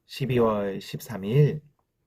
12월 13일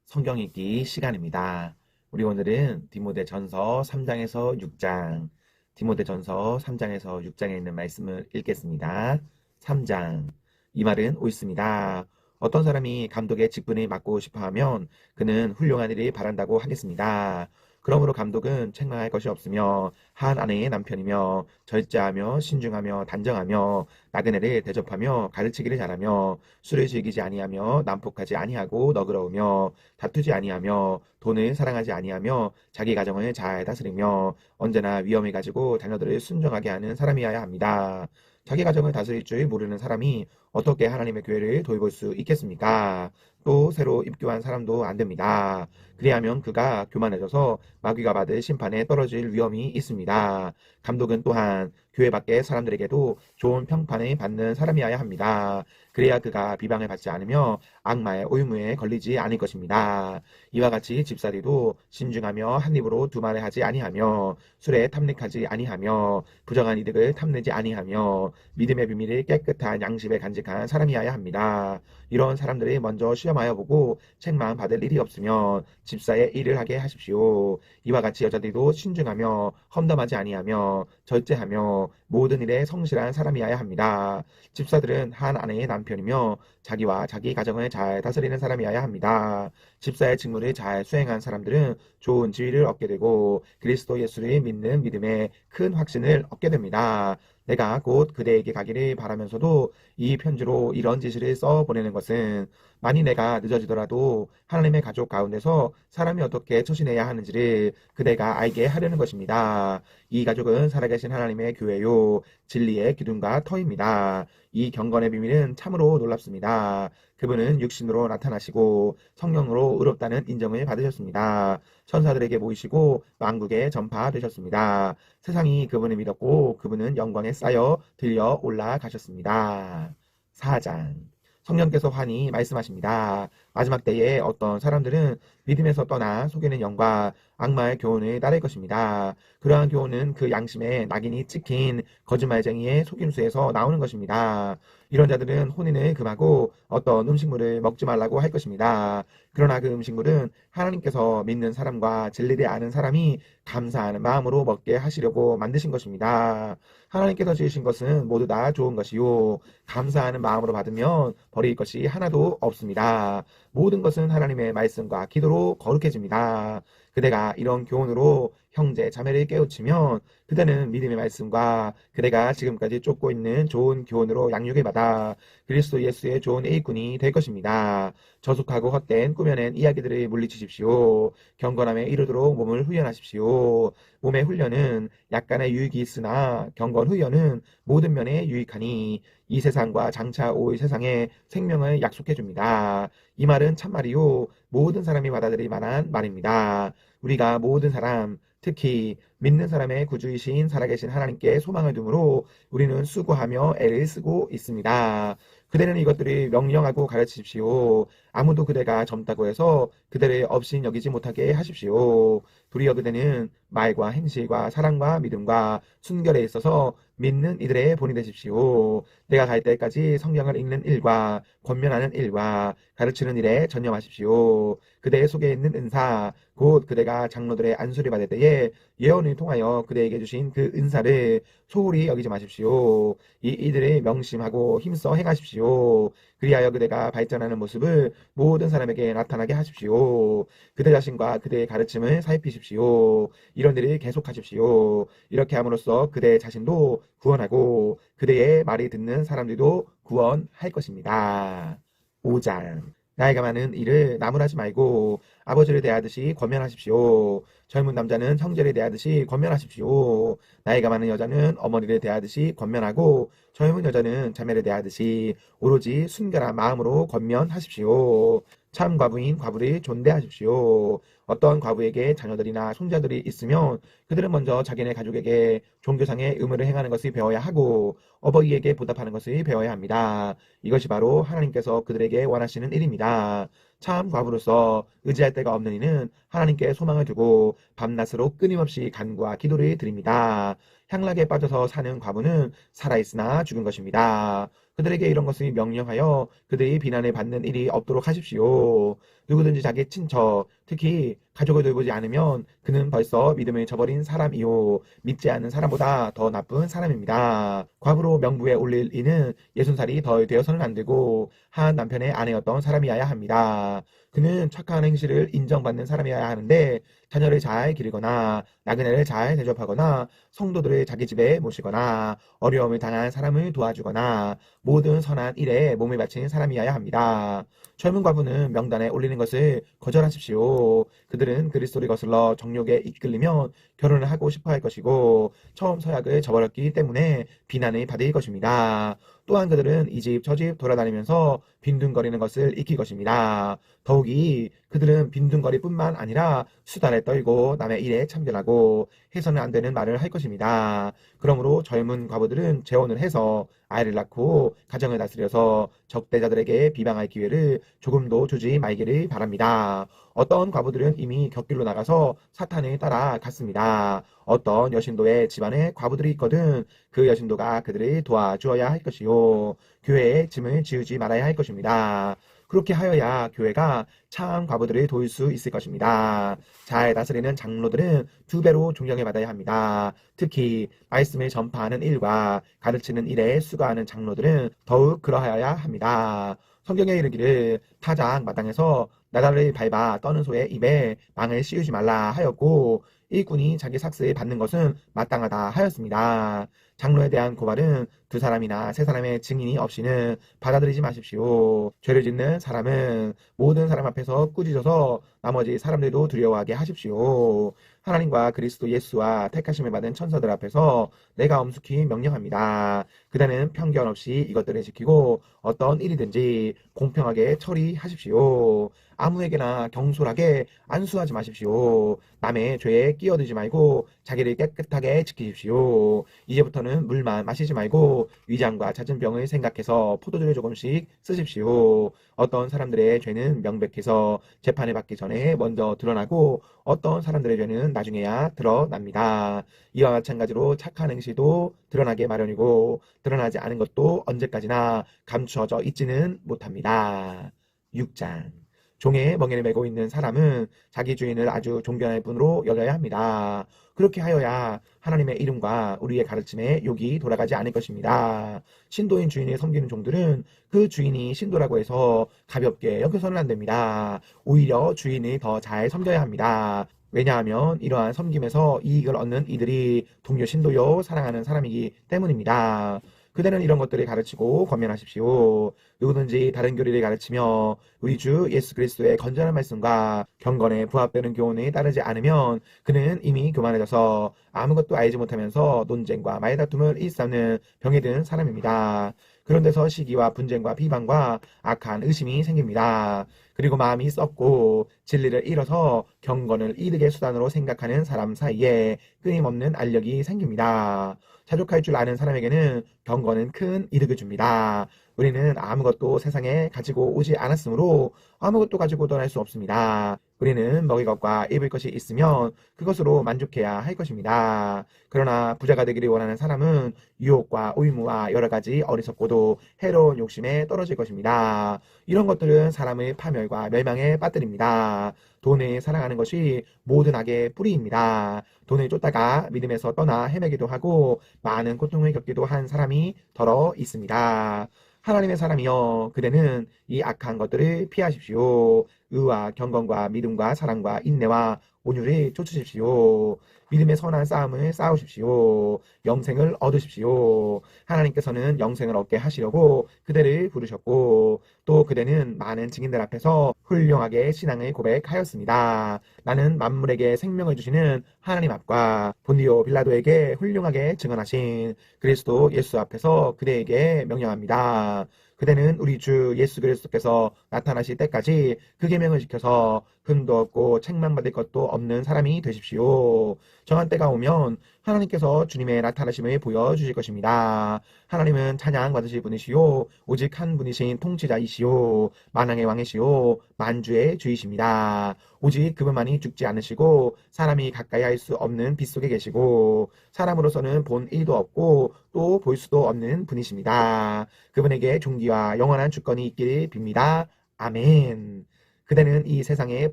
성경 읽기 시간입니다. 우리 오늘은 디모데전서 3장에서 6장, 디모데전서 3장에서 6장에 있는 말씀을 읽겠습니다. 3장. 이 말은 옳습니다. 어떤 사람이 감독의 직분을 맡고 싶어 하면 그는 훌륭한 일을 바란다고 하겠습니다. 그러므로 감독은 책망할 것이 없으며 한 아내의 남편이며 절제하며 신중하며 단정하며 나그네를 대접하며 가르치기를 잘하며 술을 즐기지 아니하며 난폭하지 아니하고 너그러우며 다투지 아니하며 돈을 사랑하지 아니하며 자기 가정을 잘 다스리며 언제나 위엄을 가지고 자녀들을 순종하게 하는 사람이어야 합니다. 자기 가정을 다스릴 줄 모르는 사람이 어떻게 하나님의 교회를 돌볼 수 있겠습니까? 또 새로 입교한 사람도 안 됩니다. 그리하면 그가 교만해져서 마귀가 받을 심판에 떨어질 위험이 있습니다. 감독은 또한 교회 밖의 사람들에게도 좋은 평판을 받는 사람이어야 합니다. 그래야 그가 비방을 받지 않으며 악마의 올무에 걸리지 않을 것입니다. 이와 같이 집사리도 신중하며 한 입으로 두 말을 하지 아니하며 술에 탐닉하지 아니하며 부정한 이득을 탐내지 아니하며 믿음의 비밀을 깨끗한 양심에 간직한 사람이어야 합니다. 이런 사람들이 먼저 시험하여 보고 책망 받을 일이 없으면 집사의 일을 하게 하십시오. 이와 같이 여자들도 신중하며 험담하지 아니하며 절제하며 모든 일에 성실한 사람이어야 합니다. 집사들은 한 아내의 남편이며 자기와 자기 가정을 잘 다스리는 사람이어야 합니다. 집사의 직무를 잘 수행한 사람들은 좋은 지위를 얻게 되고 그리스도 예수를 믿는 믿음에 큰 확신을 얻게 됩니다. 내가 곧 그대에게 가기를 바라면서도 이 편지로 이런 지시를 써 보내는 것은 만일 내가 늦어지더라도 하나님의 가족 가운데서 사람이 어떻게 처신해야 하는지를 그대가 알게 하려는 것입니다. 이 가족은 살아계신 하나님의 교회요 진리의 기둥과 터입니다. 이 경건의 비밀은 참으로 놀랍습니다. 그분은 육신으로 나타나시고 성령으로 의롭다는 인정을 받으셨습니다. 천사들에게 보이시고 만국에 전파되셨습니다. 세상이 그분을 믿었고 그분은 영광에 쌓여 들려 올라가셨습니다. 4장. 성령께서 환히 말씀하십니다. 마지막 때에 어떤 사람들은 믿음에서 떠나 속이는 영과 악마의 교훈을 따를 것입니다. 그러한 교훈은 그 양심에 낙인이 찍힌 거짓말쟁이의 속임수에서 나오는 것입니다. 이런 자들은 혼인을 금하고 어떤 음식물을 먹지 말라고 할 것입니다. 그러나 그 음식물은 하나님께서 믿는 사람과 진리를 아는 사람이 감사하는 마음으로 먹게 하시려고 만드신 것입니다. 하나님께서 지으신 것은 모두 다 좋은 것이요 감사하는 마음으로 받으면 버릴 것이 하나도 없습니다. 모든 것은 하나님의 말씀과 기도로 거룩해집니다. 그대가 이런 교훈으로 형제 자매를 깨우치면 그대는 믿음의 말씀과 그대가 지금까지 쫓고 있는 좋은 교훈으로 양육을 받아 그리스도 예수의 좋은 일꾼이 될 것입니다. 저속하고 헛된 꾸며낸 이야기들을 물리치십시오. 경건함에 이르도록 몸을 훈련하십시오. 몸의 훈련은 약간의 유익이 있으나 경건 훈련은 모든 면에 유익하니 이 세상과 장차 올 세상에 생명을 약속해 줍니다. 이 말은 참말이요 모든 사람이 받아들일 만한 말입니다. 우리가 모든 사람 특히 믿는 사람의 구주이신 살아계신 하나님께 소망을 두므로 우리는 수고하며 애를 쓰고 있습니다. 그대는 이것들을 명령하고 가르치십시오. 아무도 그대가 젊다고 해서 그대를 업신 여기지 못하게 하십시오. 도리어 그대는 말과 행실과 사랑과 믿음과 순결에 있어서 믿는 이들의 본이 되십시오. 내가 갈 때까지 성경을 읽는 일과 권면하는 일과 가르치는 일에 전념하십시오. 그대의 속에 있는 은사 곧 그대가 장로들의 안수를 받을 때에 예언을 통하여 그대에게 주신 그 은사를 소홀히 여기지 마십시오. 이들을 명심하고 힘써 행하십시오. 그리하여 그대가 발전하는 모습을 모든 사람에게 나타나게 하십시오. 그대 자신과 그대의 가르침을 살피십시오. 이런 일을 계속하십시오. 이렇게 함으로써 그대 자신도 구원하고 그대의 말이 듣는 사람들도 구원할 것입니다. 5장. 나이가 많은 이를 나무라지 말고 아버지를 대하듯이 권면하십시오. 젊은 남자는 형제를 대하듯이 권면하십시오. 나이가 많은 여자는 어머니를 대하듯이 권면하고 젊은 여자는 자매를 대하듯이 오로지 순결한 마음으로 권면하십시오. 참 과부인 과부를 존대하십시오. 어떤 과부에게 자녀들이나 손자들이 있으면 그들은 먼저 자기네 가족에게 종교상의 의무를 행하는 것을 배워야 하고 어버이에게 보답하는 것을 배워야 합니다. 이것이 바로 하나님께서 그들에게 원하시는 일입니다. 참 과부로서 의지할 데가 없는 이는 하나님께 소망을 두고 밤낮으로 끊임없이 간구와 기도를 드립니다. 향락에 빠져서 사는 과부는 살아있으나 죽은 것입니다. 그들에게 이런 것을 명령하여 그들이 비난을 받는 일이 없도록 하십시오. 누구든지 자기 친척, 특히 가족을 돌보지 않으면 그는 벌써 믿음을 저버린 사람이요. 믿지 않는 사람보다 더 나쁜 사람입니다. 과부로 명부에 올릴 이는 60살이 덜 되어서는 안 되고 한 남편의 아내였던 사람이어야 합니다. 그는 착한 행실을 인정받는 사람이어야 하는데 자녀를 잘 기르거나 나그네를 잘 대접하거나 성도들을 자기 집에 모시거나 어려움을 당한 사람을 도와주거나 모든 선한 일에 몸을 바친 사람이어야 합니다. 젊은 과부는 명단에 올리는 것을 거절하십시오. 그들은 그리스도를 거슬러 정욕에 이끌리면 결혼을 하고 싶어 할 것이고 처음 서약을 저버렸기 때문에 비난을 받을 것입니다. 또한 그들은 이 집 저 집 돌아다니면서 빈둥거리는 것을 익힐 것입니다. 더욱이 그들은 빈둥거리뿐만 아니라 수다를 떨고 남의 일에 참견하고 해서는 안 되는 말을 할 것입니다. 그러므로 젊은 과부들은 재혼을 해서 아이를 낳고 가정을 다스려서 적대자들에게 비방할 기회를 조금도 주지 말기를 바랍니다. 어떤 과부들은 이미 곁길로 나가서 사탄을 따라 갔습니다. 어떤 여신도의 집안에 과부들이 있거든 그 여신도가 그들을 도와주어야 할 것이요. 교회에 짐을 지우지 말아야 할 것입니다. 그렇게 하여야 교회가 참 과부들을 도울 수 있을 것입니다. 잘 다스리는 장로들은 2배로 존경을 받아야 합니다. 특히 말씀을 전파하는 일과 가르치는 일에 수고하는 장로들은 더욱 그러하여야 합니다. 성경에 이르기를 타작 마당에서 나다를 밟아 떠는 소의 입에 망을 씌우지 말라 하였고 일꾼이 자기 삭스에 받는 것은 마땅하다 하였습니다. 장로에 대한 고발은 2사람이나 3사람의 증인이 없이는 받아들이지 마십시오. 죄를 짓는 사람은 모든 사람 앞에서 꾸짖어서 나머지 사람들도 두려워하게 하십시오. 하나님과 그리스도 예수와 택하심을 받은 천사들 앞에서 내가 엄숙히 명령합니다. 그대는 편견 없이 이것들을 지키고 어떤 일이든지 공평하게 처리하십시오. 아무에게나 경솔하게 안수하지 마십시오. 남의 죄에 끼어들지 말고 자기를 깨끗하게 지키십시오. 이제부터는 물만 마시지 말고 위장과 잦은 병을 생각해서 포도주를 조금씩 쓰십시오. 어떤 사람들의 죄는 명백해서 재판을 받기 전에 먼저 드러나고 어떤 사람들의 죄는 나중에야 드러납니다. 이와 마찬가지로 착한 행실도 드러나게 마련이고 드러나지 않은 것도 언제까지나 감추어져 있지는 못합니다. 6장 종의 멍에를 메고 있는 사람은 자기 주인을 아주 존경할 뿐으로 여겨야 합니다. 그렇게 하여야 하나님의 이름과 우리의 가르침에 욕이 돌아가지 않을 것입니다. 신도인 주인을 섬기는 종들은 그 주인이 신도라고 해서 가볍게 여겨서는 안 됩니다. 오히려 주인을 더 잘 섬겨야 합니다. 왜냐하면 이러한 섬김에서 이익을 얻는 이들이 동료 신도요 사랑하는 사람이기 때문입니다. 그대는 이런 것들을 가르치고 권면하십시오. 누구든지 다른 교리를 가르치며 우리 주 예수 그리스도의 건전한 말씀과 경건에 부합되는 교훈을 따르지 않으면 그는 이미 교만해져서 아무것도 알지 못하면서 논쟁과 말다툼을 일삼는 병에 든 사람입니다. 그런 데서 시기와 분쟁과 비방과 악한 의심이 생깁니다. 그리고 마음이 썩고 진리를 잃어서 경건을 이득의 수단으로 생각하는 사람 사이에 끊임없는 알력이 생깁니다. 자족할 줄 아는 사람에게는 경건은 큰 이득을 줍니다. 우리는 아무것도 세상에 가지고 오지 않았으므로 아무것도 가지고 떠날 수 없습니다. 우리는 먹을 것과 입을 것이 있으면 그것으로 만족해야 할 것입니다. 그러나 부자가 되기를 원하는 사람은 유혹과 의무와 여러 가지 어리석고도 해로운 욕심에 떨어질 것입니다. 이런 것들은 사람의 파멸과 멸망에 빠뜨립니다. 돈을 사랑하는 것이 모든 악의 뿌리입니다. 돈을 쫓다가 믿음에서 떠나 헤매기도 하고 많은 고통을 겪기도 한 사람이 더러 있습니다. 하나님의 사람이여 그대는 이 악한 것들을 피하십시오. 의와 경건과 믿음과 사랑과 인내와 온유를 쫓으십시오. 믿음의 선한 싸움을 싸우십시오. 영생을 얻으십시오. 하나님께서는 영생을 얻게 하시려고 그대를 부르셨고 또 그대는 많은 증인들 앞에서 훌륭하게 신앙을 고백하였습니다. 나는 만물에게 생명을 주시는 하나님 앞과 본디오 빌라도에게 훌륭하게 증언하신 그리스도 예수 앞에서 그대에게 명령합니다. 그대는 우리 주 예수 그리스도께서 나타나실 때까지 그 계명을 지켜서 흠도 없고 책망받을 것도 없는 사람이 되십시오. 정한 때가 오면 하나님께서 주님의 나타나심을 보여주실 것입니다. 하나님은 찬양 받으실 분이시요 오직 한 분이신 통치자이시요 만왕의 왕이시요 만주의 주이십니다. 오직 그분만이 죽지 않으시고 사람이 가까이 할 수 없는 빛 속에 계시고 사람으로서는 본 일도 없고 또 볼 수도 없는 분이십니다. 그분에게 존귀와 영원한 주권이 있기를 빕니다. 아멘. 그대는 이 세상의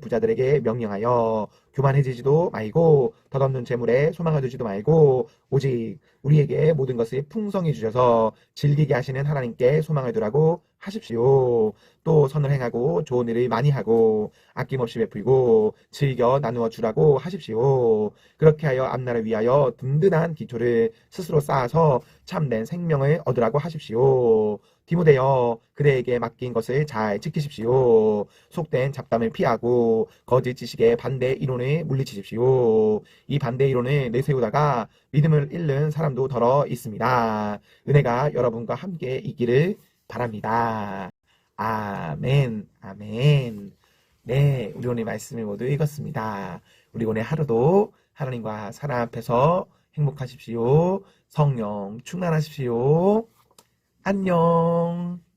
부자들에게 명령하여 교만해지지도 말고 덧없는 재물에 소망을 두지도 말고 오직 우리에게 모든 것을 풍성히 주셔서 즐기게 하시는 하나님께 소망을 두라고 하십시오. 또 선을 행하고 좋은 일을 많이 하고 아낌없이 베풀고 즐겨 나누어 주라고 하십시오. 그렇게 하여 앞날을 위하여 든든한 기초를 스스로 쌓아서 참된 생명을 얻으라고 하십시오. 디모데여, 그대에게 맡긴 것을 잘 지키십시오. 속된 잡담을 피하고 거짓 지식의 반대 이론을 물리치십시오. 이 반대 이론을 내세우다가 믿음을 잃는 사람도 더러 있습니다. 은혜가 여러분과 함께 있기를 바랍니다. 아멘, 아멘. 네, 우리 오늘 말씀을 모두 읽었습니다. 우리 오늘 하루도 하나님과 사랑 앞에서 행복하십시오. 성령 충만하십시오. 안녕.